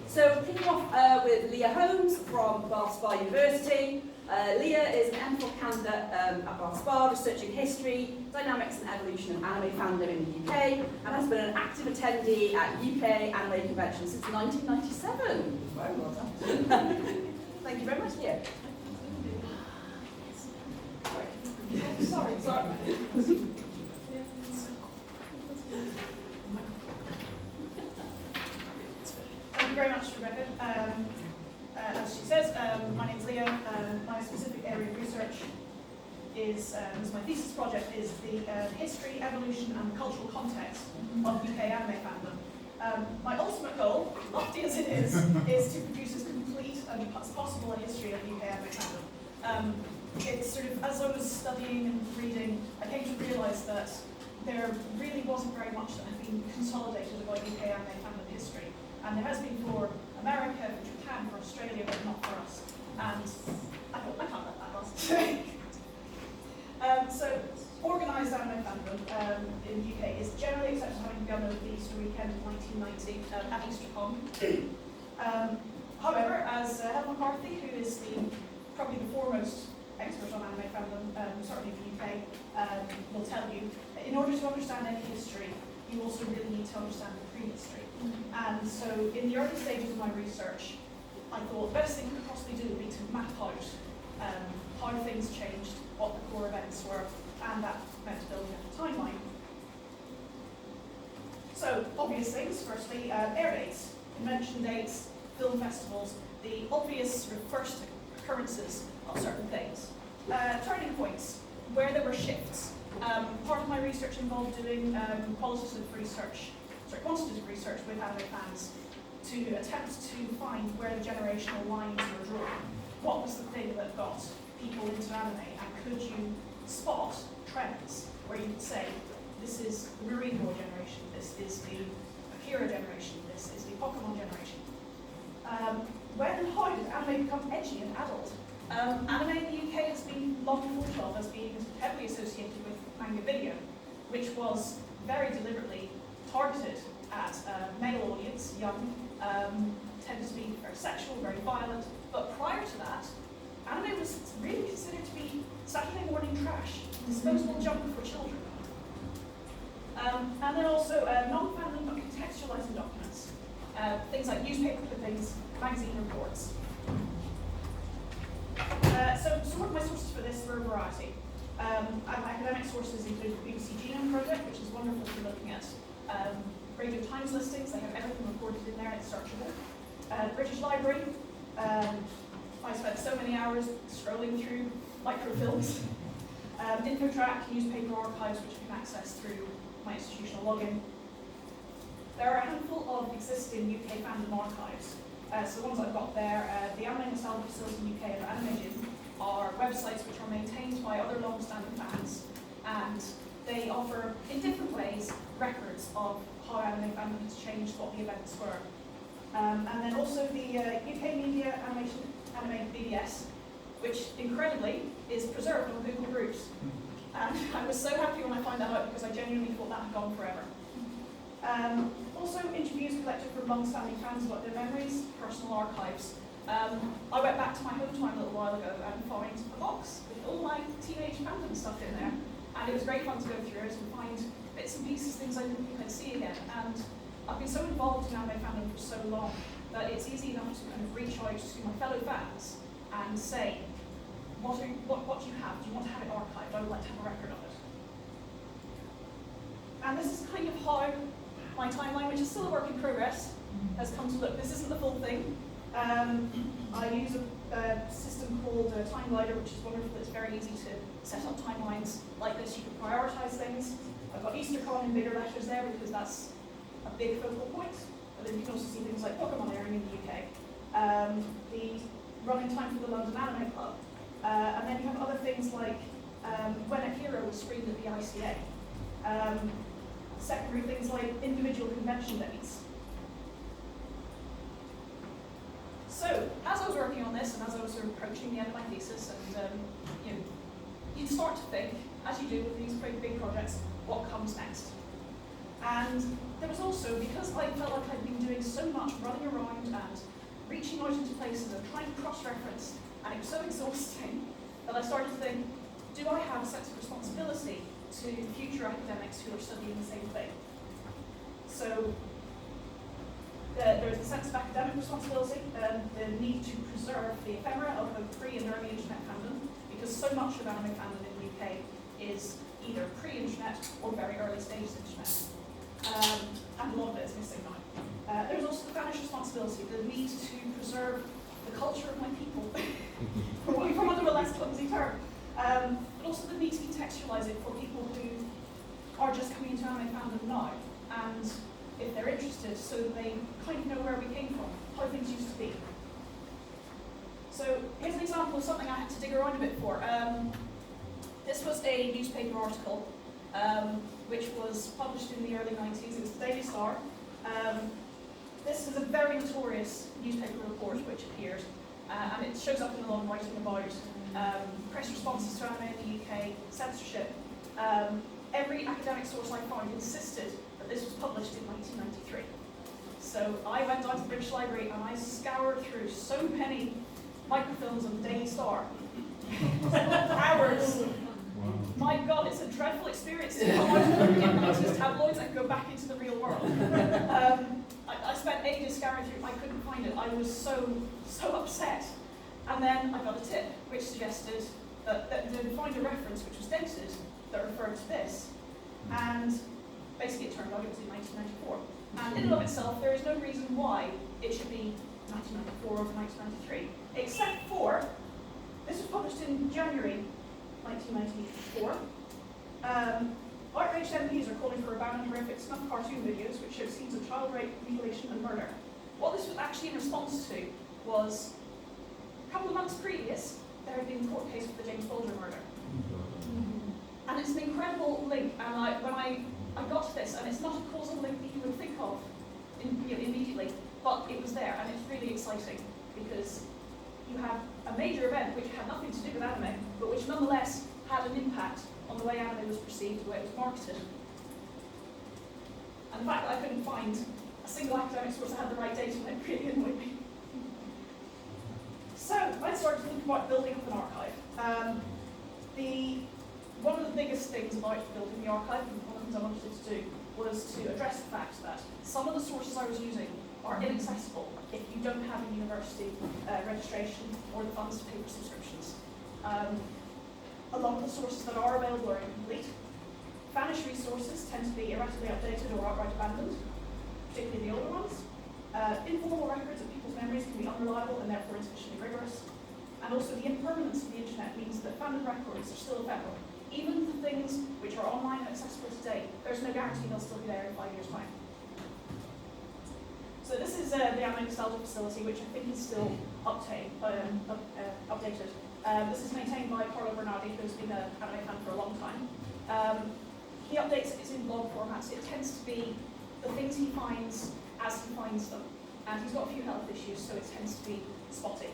So kicking off with Leah Holmes from Bath Spa University. Leah is an MPhil candidate at Bath Spa, researching history, dynamics and evolution of anime fandom in the UK, and has been an active attendee at UK Anime Convention since 1997. Very well done. Thank you very much, Leah. Sorry. Thank you very much, Rebecca. As she says, my name is Leah. My specific area of research is my thesis project is the history, evolution, and cultural context of UK anime fandom. My ultimate goal, lofty as it is to produce as complete as possible a history of UK anime fandom. It's sort of, as I was studying and reading, I came to realise that there really wasn't very much that had been consolidated about UK anime fandom history. And there has been for America, for Japan, for Australia, but not for us. And I thought, I can't let that last. So, organised anime fandom in the UK is generally accepted having begun over the Easter weekend of 1990 at EasterCon. However, as Helen McCarthy, who is probably the foremost expert on anime fandom, certainly in the UK, will tell you, in order to understand any history, you also really need to understand the prehistory. And so in the early stages of my research, I thought the best thing we could possibly do would be to map out how things changed, what the core events were, and that meant building up a timeline. So, obvious things, firstly, air dates, convention dates, film festivals, the obvious sort of first occurrences of certain things. Turning points, where there were shifts. Part of my research involved doing quantitative research with anime fans to attempt to find where the generational lines were drawn. What was the thing that got people into anime, and could you spot trends where you could say, this is the Marine War generation, this is the Akira generation, this is the Pokemon generation. When and how did anime become edgy and adult? Anime in the UK has been long thought of as being heavily associated with manga video, which was very deliberately targeted at a male audience, young, tended to be very sexual, very violent, but prior to that, anime was really considered to be Saturday morning trash, disposable junk for children. And then also non-fandom but contextualizing documents, things like newspaper clippings, magazine reports. So some of my sources for this were a variety. Academic sources include the BBC Genome Project, which is wonderful for looking at Radio Times listings. They have everything recorded in there, it's searchable. British Library. I spent so many hours scrolling through microfilms. InfoTrack, newspaper archives, which you can access through my institutional login. There are a handful of existing UK fandom archives. So the ones I've got there, the Anime Nostalgia Facility in UK and Anime Gym are websites which are maintained by other long-standing fans, and they offer, in different ways, records of how anime fandom has changed, what the events were. And then also the UK Media Anime BBS, which incredibly is preserved on Google Groups. And I was so happy when I found that out because I genuinely thought that had gone forever. Also interviews collected from long-standing fans about their memories, personal archives. I went back to my hometown a little while ago and found a box with all my teenage fandom stuff in there. And it was great fun to go through it and find bits and pieces, things I didn't think I'd see again. And I've been so involved in anime fandom for so long that it's easy enough to kind of reach out to my fellow fans and say, what do you have? Do you want to have it archived? I would like to have a record of it. And this is kind of how my timeline, which is still a work in progress, has come to look. This isn't the full thing. I use a system called Time Glider, which is wonderful. It's very easy to set up timelines like this. You can prioritize things. I've got EasterCon in bigger letters there because that's a big focal point. But then you can also see things like Pokemon airing in the UK. The running time for the London Anime Club. And then you have other things like when Akira was screened at the ICA. Secondary things like individual convention dates. So, as I was working on this and as I was sort of approaching the end of my thesis, and you start to think, as you do with these big projects, what comes next? And there was also, because I felt like I'd been doing so much running around and places and trying to cross-reference, and it was so exhausting that I started to think, do I have a sense of responsibility to future academics who are studying the same thing? So there's a sense of academic responsibility, the need to preserve the ephemera of the pre- and early internet fandom, because so much of anime fandom in the UK is either pre-internet or very early stages internet. And a lot of it is missing now. There's also the Fannish responsibility, the need to preserve the culture of my people, for want of a less clumsy term. But also the need to contextualise it for people who are just coming into anime fandom now, and if they're interested, so that they kind of know where we came from, how things used to be. So here's an example of something I had to dig around a bit for. This was a newspaper article, which was published in the early 90s. It was the Daily Star. This is a very notorious newspaper report which appeared, and it shows up in a lot of writing about press responses to anime in the UK, censorship. Every academic source I found insisted that this was published in 1993. So I went down to the British Library and I scoured through so many microfilms of the Daily Star. Hours. Wow. My God, it's a dreadful experience to come out of looking at these tabloids and go back into the real world. I spent ages scouring through, I couldn't find it. I was so upset. And then I got a tip which suggested that they'd find a reference which was dated that referred to this. And basically it turned out it was in 1994. And in and of itself, there is no reason why it should be 1994 or 1993, except for, this was published in January 1994. Outraged MPs are calling for a ban on horrific snuff cartoon videos which show scenes of child rape, mutilation and murder. What this was actually in response to was, a couple of months previous, there had been a court case for the James Bulger murder. And it's an incredible link, and when I got to this, and it's not a causal link that you would think of immediately, but it was there, and it's really exciting, because you have a major event which had nothing to do with anime, but which nonetheless had an impact on the way anime was perceived, the way it was marketed. And the fact that I couldn't find a single academic source that had the right data on it really annoyed me. So I started to think about building up an archive. One of the biggest things about building the archive, and one of the things I wanted it to do, was to address the fact that some of the sources I was using are inaccessible if you don't have a university registration or the funds to pay for subscriptions. A lot of the sources that are available are incomplete. Fannish resources tend to be erratically updated or outright abandoned, particularly the older ones. Informal records of people's memories can be unreliable and therefore insufficiently rigorous. And also the impermanence of the internet means that fandom records are still ephemeral. Even the things which are online and accessible today, there's no guarantee they'll still be there in 5 years' time. So this is the Anime Nostalgia Facility, which I think is still updated. This is maintained by Carlo Bernardi, who's been an anime fan for a long time. He updates it in blog formats. It tends to be the things he finds as he finds them. And he's got a few health issues, so it tends to be spotty.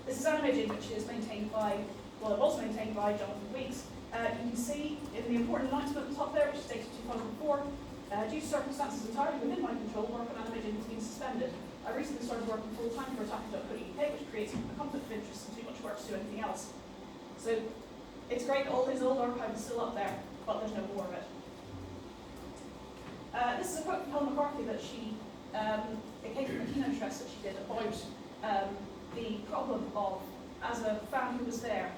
This is Animation, which is maintained by, well, it was maintained by Jonathan Weeks. You can see in the important announcement at the top there, which is dated 2004, due to circumstances entirely within my control, work on Animation has been suspended. I recently started working full-time for Aca-Fan, which creates a conflict of interest and too much work to do anything else. So it's great that all his old archive is still up there, but there's no more of it. This is a quote from Helen McCarthy that it came from a keynote address that she did about the problem of, as a fan who was there,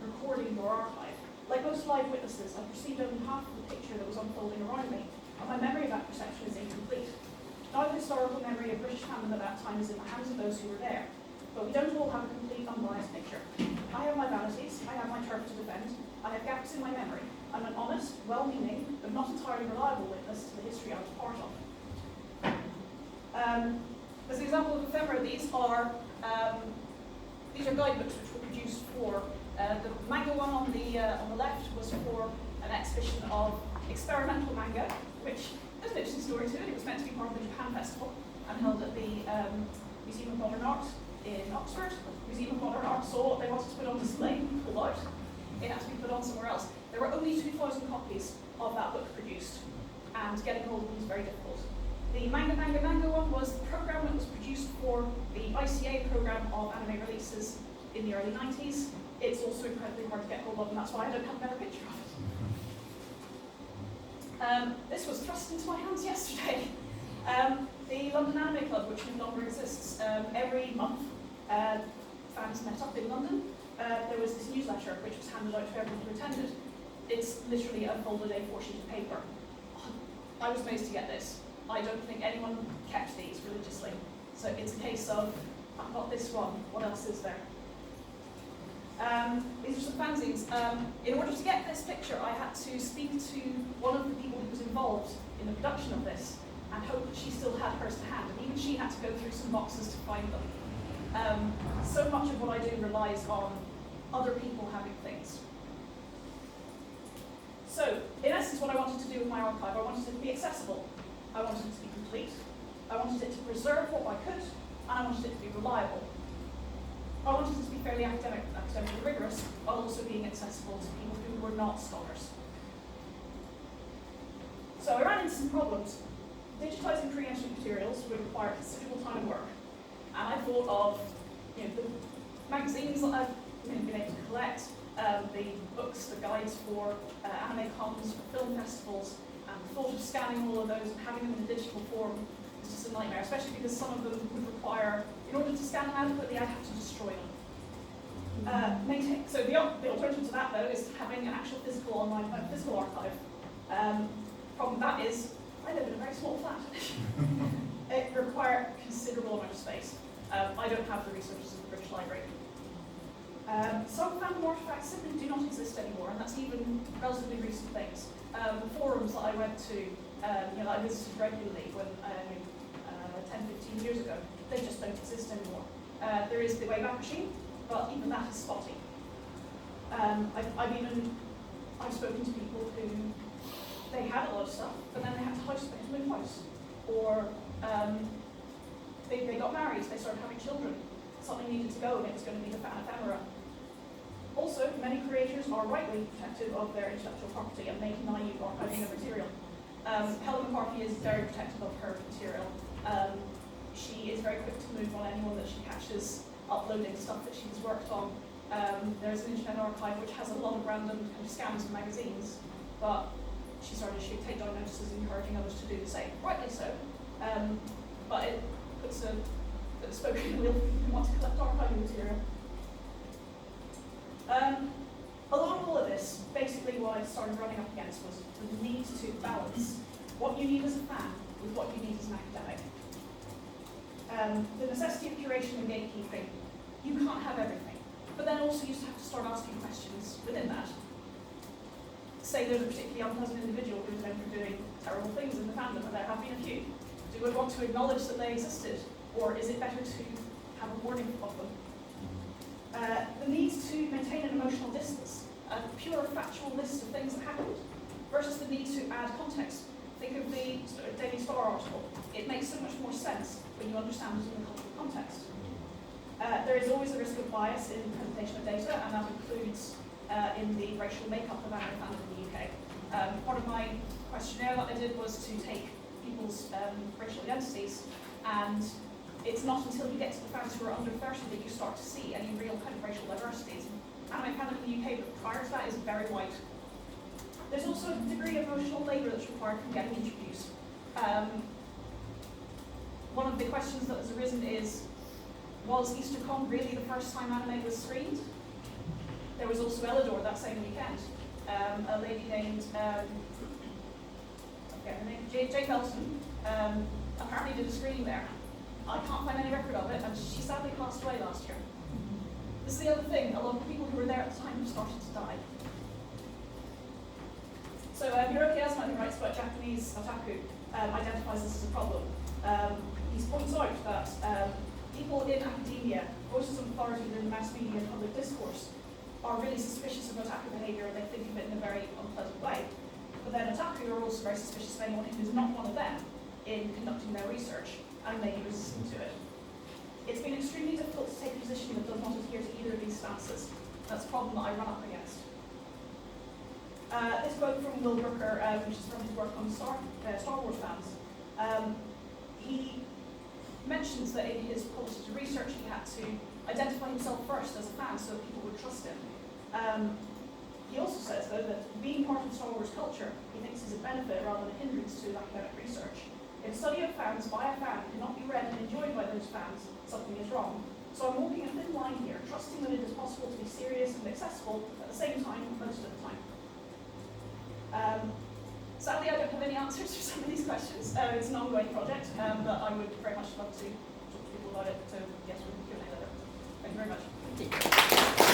recording your archive. Like most live witnesses, I perceived only half of the picture that was unfolding around me, and my memory of that perception is incomplete. Now the historical memory of British fandom at that time is in the hands of those who were there, but we don't all have a complete, unbiased picture. I have my vanities, I have my turf to defend, I have gaps in my memory. I'm an honest, well-meaning, but not entirely reliable witness to the history I was part of. As an example of ephemera, these are guidebooks which were produced for the manga one on the left was for an exhibition of experimental manga, which there's an interesting story to it. It was meant to be part of the Japan Festival and held at the Museum of Modern Art in Oxford. Museum of Modern Art saw what they wanted to put on display, pulled out. It had to be put on somewhere else. There were only 2,000 copies of that book produced, and getting hold of them was very difficult. The manga one was the program that was produced for anime releases in the early 90s. It's also incredibly hard to get hold of, and that's why I don't have a better picture of it. This was thrust into my hands yesterday. The London Anime Club, which no longer exists, every month fans met up in London. There was this newsletter which was handed out to everyone who attended. It's literally a folded A4 sheet of paper. I was amazed to get this. I don't think anyone kept these religiously. So it's a case of, I've got this one, what else is there? These are some fanzines. In order to get this picture, I had to speak to one of the people who was involved in the production of this and hope that she still had hers to hand. And even she had to go through some boxes to find them. So much of what I do relies on other people having things. So, in essence, what I wanted to do with my archive, I wanted it to be accessible. I wanted it to be complete. I wanted it to preserve what I could, and I wanted it to be reliable. I wanted it to be fairly academically rigorous, while also being accessible to people who were not scholars. So I ran into some problems. Digitizing pre-entry materials would require considerable time and work. And I thought of the magazines that I've been able to collect, the books, the guides for anime cons, for film festivals, and the thought of scanning all of those and having them in a digital form is just a nightmare, especially because some of them would require, in order to scan them adequately, I'd have to destroy them. So the alternative to that, though, is having an actual physical online, physical archive. Problem with that is, I live in a very small flat. It requires a considerable amount of space. I don't have the resources of the British Library. Some fandom artifacts simply do not exist anymore, and that's even relatively recent things. Forums that I went to, that I visited regularly when 10, 15 years ago, they just don't exist anymore. There is the Wayback Machine, but even that is spotty. I've spoken to people who they had a lot of stuff, but then they had to move house, or they got married, they started having children, something needed to go, and it was going to be the fan ephemera. Also, many creators are rightly protective of their intellectual property and they deny you archiving their material. Helen McCarthy is very protective of her material. She is very quick to move on anyone that she catches uploading stuff that she's worked on. There's an Internet Archive which has a lot of random kind of scams and magazines, but she started to take down notices encouraging others to do the same. Rightly so, but it puts a spoke in the wheel for people who want to collect archiving material. Along all of this, basically what I started running up against was the need to balance what you need as a fan with what you need as an academic. The necessity of curation and gatekeeping, you can't have everything, but then also you have to start asking questions within that. Say there's a particularly unpleasant individual who's known for doing terrible things in the fandom, and there have been a few. Do we want to acknowledge that they existed, or is it better to have a warning of them? The need to maintain an emotional distance, a pure factual list of things that happened, versus the need to add context. Think of the Daily Star article. It makes so much more sense when you understand it in the cultural context. There is always the risk of bias in presentation of data, and that includes in the racial makeup of anime fandom in the UK. Part of my questionnaire that I did was to take people's racial identities, and it's not until you get to the fans who are under 30 that you start to see any real kind of racial diversities. Anime fandom in the UK, but prior to that, is very white. There's also a degree of emotional labour that's required from getting introduced. One of the questions that has arisen is, was EasterCon really the first time anime was screened? There was also Elidor that same weekend. A lady named, I forget her name, Jane Belton, apparently did a screening there. I can't find any record of it, and she sadly passed away last year. This is the other thing, a lot of people who were there at the time have started to die. So Hiroki Asma, who writes about Japanese otaku, identifies this as a problem. He points out that people in academia, voices of authority within the mass media and public discourse, are really suspicious of otaku behaviour, and they think of it in a very unpleasant way. But then otaku are also very suspicious of anyone who's not one of them in conducting their research, and may be resistant to it. It's been extremely difficult to take a position that does not adhere to either of these stances. That's a problem that I run up against. This quote from Will Brooker, which is from his work on Star Wars fans. He mentions that in his published research he had to identify himself first as a fan so that people would trust him. He also says, though, that being part of Star Wars culture, he thinks is a benefit rather than a hindrance to academic research. If study of fans by a fan cannot be read and enjoyed by those fans, something is wrong. So I'm walking a thin line here, trusting that it is possible to be serious and accessible at the same time, most of the time. Sadly, I don't have any answers for some of these questions. It's an ongoing project, but I would very much love to talk to people about it. So yes, we can Q&A later. Thank you very much. Thank you.